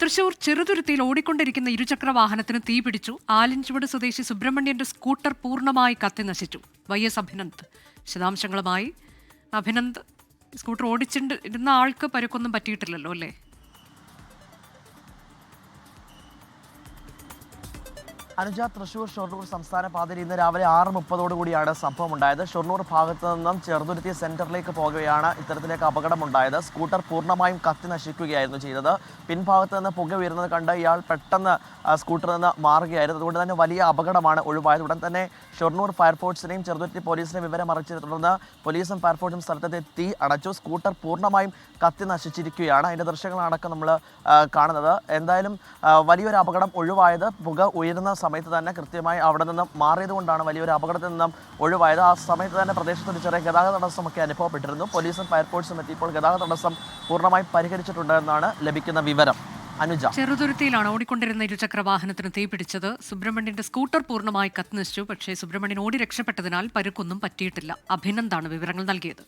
തൃശൂർ ചെറുതുരുത്തിയിൽ ഓടിക്കൊണ്ടിരിക്കുന്ന ഇരുചക്ര വാഹനത്തിന് തീപിടിച്ചു. ആലിൻചുവട് സ്വദേശി സുബ്രഹ്മണ്യന്റെ സ്കൂട്ടർ പൂർണ്ണമായി കത്തിനശിച്ചു. YS അഭിനന്ദ് വിശദാംശങ്ങളുമായി. അഭിനന്ദ്, സ്കൂട്ടർ ഓടിച്ചിരുന്ന ആൾക്ക് പരുക്കൊന്നും പറ്റിയിട്ടില്ലല്ലോ അല്ലേ? അനുജ, തൃശൂർ ഷൊർണൂർ സംസ്ഥാന പാതയിൽ ഇന്ന് രാവിലെ 6:30 സംഭവം ഉണ്ടായത്. ഷൊർണൂർ ഭാഗത്ത് നിന്നും ചെറുതുരുത്തി സെന്ററിലേക്ക് പോകുകയാണ് ഇത്തരത്തിലേക്ക് അപകടമുണ്ടായത്. സ്കൂട്ടർ പൂർണ്ണമായും കത്തി നശിക്കുകയായിരുന്നു ചെയ്തത്. പിൻഭാഗത്ത് നിന്ന് പുക ഉയരുന്നത് കണ്ട് ഇയാൾ പെട്ടെന്ന് സ്കൂട്ടറിൽ നിന്ന് മാറുകയായിരുന്നു. അതുകൊണ്ട് തന്നെ വലിയ അപകടമാണ് ഒഴിവായത്. ഉടൻ തന്നെ ഷൊർണൂർ ഫയർഫോഴ്സിനെയും ചെറുതുരുത്തി പോലീസിനെയും വിവരം അറിയിച്ചതിനെ തുടർന്ന് പോലീസും ഫയർഫോഴ്സും സ്ഥലത്തെത്തി തീ അടച്ചു. സ്കൂട്ടർ പൂർണ്ണമായും കത്തി നശിച്ചിരിക്കുകയാണ്. അതിൻ്റെ ദൃശ്യങ്ങളടക്കം നമ്മൾ കാണുന്നത്. എന്തായാലും വലിയൊരു അപകടം ഒഴിവായത്. പുക ഉയരുന്ന സമയത്ത് തന്നെ കൃത്യമായി അവിടെ നിന്നും മാറിയത് കൊണ്ടാണ് വലിയൊരു അപകടത്തിൽ നിന്നും ഒഴിവായത്. ആ സമയത്ത് തന്നെ പ്രദേശത്ത് ഒരു ചെറിയ ഗതാഗത തടസ്സമൊക്കെ അനുഭവപ്പെട്ടിരുന്നു. പോലീസും ഫയർഫോഴ്സും എത്തിയപ്പോൾ ഗതാഗത തടസ്സം പൂർണ്ണമായും പരിഹരിച്ചിട്ടുണ്ട് എന്നാണ് ലഭിക്കുന്ന വിവരം. അനുജ, ചെറുതുരുത്തിയിലാണ് ഓടിക്കൊണ്ടിരുന്ന ഇരുചക്ര വാഹനത്തിന് തീപിടിച്ചത്. സുബ്രഹ്മണ്യന്റെ സ്കൂട്ടർ പൂർണ്ണമായി കത്തിനശിച്ചു. പക്ഷേ സുബ്രഹ്മണ്യൻ ഓടി രക്ഷപ്പെട്ടതിനാൽ പരുക്കൊന്നും പറ്റിയിട്ടില്ല. അഭിനന്ദാണ് വിവരങ്ങൾ നൽകിയത്.